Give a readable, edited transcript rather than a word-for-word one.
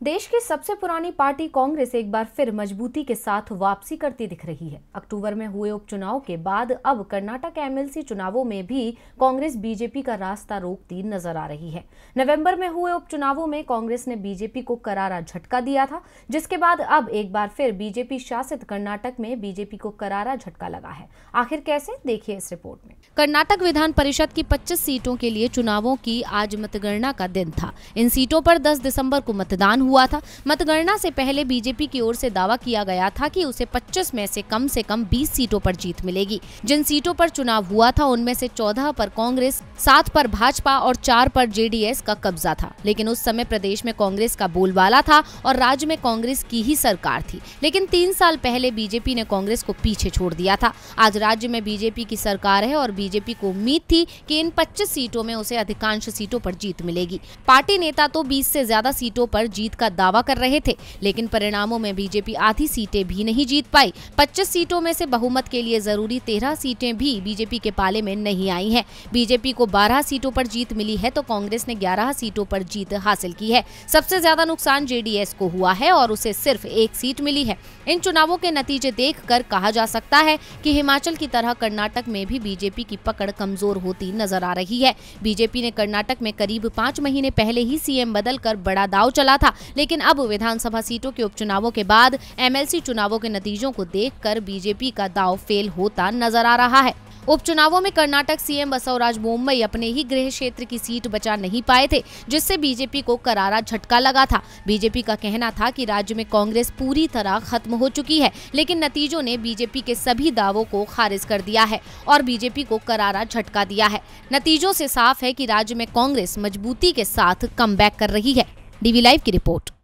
देश की सबसे पुरानी पार्टी कांग्रेस एक बार फिर मजबूती के साथ वापसी करती दिख रही है। अक्टूबर में हुए उपचुनाव के बाद अब कर्नाटक एमएलसी चुनावों में भी कांग्रेस बीजेपी का रास्ता रोकती नजर आ रही है। नवंबर में हुए उपचुनावों में कांग्रेस ने बीजेपी को करारा झटका दिया था, जिसके बाद अब एक बार फिर बीजेपी शासित कर्नाटक में बीजेपी को करारा झटका लगा है। आखिर कैसे, देखिए इस रिपोर्ट में। कर्नाटक विधान परिषद की 25 सीटों के लिए चुनावों की आज मतगणना का दिन था। इन सीटों पर 10 दिसंबर को मतदान हुआ था। मतगणना से पहले बीजेपी की ओर से दावा किया गया था कि उसे 25 में से कम 20 सीटों पर जीत मिलेगी। जिन सीटों पर चुनाव हुआ था उनमें से 14 पर कांग्रेस, 7 पर भाजपा और 4 पर जेडीएस का कब्जा था। लेकिन उस समय प्रदेश में कांग्रेस का बोलबाला था और राज्य में कांग्रेस की ही सरकार थी। लेकिन 3 साल पहले बीजेपी ने कांग्रेस को पीछे छोड़ दिया था। आज राज्य में बीजेपी की सरकार है और बीजेपी को उम्मीद थी कि इन 25 सीटों में उसे अधिकांश सीटों पर जीत मिलेगी। पार्टी नेता तो 20 से ज्यादा सीटों पर जीत का दावा कर रहे थे, लेकिन परिणामों में बीजेपी आधी सीटें भी नहीं जीत पाई। 25 सीटों में से बहुमत के लिए जरूरी 13 सीटें भी बीजेपी के पाले में नहीं आई हैं। बीजेपी को 12 सीटों पर जीत मिली है तो कांग्रेस ने 11 सीटों पर जीत हासिल की है। सबसे ज्यादा नुकसान जेडीएस को हुआ है और उसे सिर्फ 1 सीट मिली है। इन चुनावों के नतीजे देखकर कहा जा सकता है कि हिमाचल की तरह कर्नाटक में भी बीजेपी की पकड़ कमजोर होती नजर आ रही है। बीजेपी ने कर्नाटक में करीब 5 महीने पहले ही सीएम बदलकर बड़ा दांव चला था, लेकिन अब विधानसभा सीटों के उपचुनावों के बाद एमएलसी चुनावों के नतीजों को देखकर बीजेपी का दांव फेल होता नजर आ रहा है। उपचुनावों में कर्नाटक सीएम बसवराज बोम्मई अपने ही गृह क्षेत्र की सीट बचा नहीं पाए थे, जिससे बीजेपी को करारा झटका लगा था। बीजेपी का कहना था कि राज्य में कांग्रेस पूरी तरह खत्म हो चुकी है, लेकिन नतीजों ने बीजेपी के सभी दावों को खारिज कर दिया है और बीजेपी को करारा झटका दिया है। नतीजों से साफ है कि राज्य में कांग्रेस मजबूती के साथ कमबैक कर रही है। डीवी लाइव की रिपोर्ट।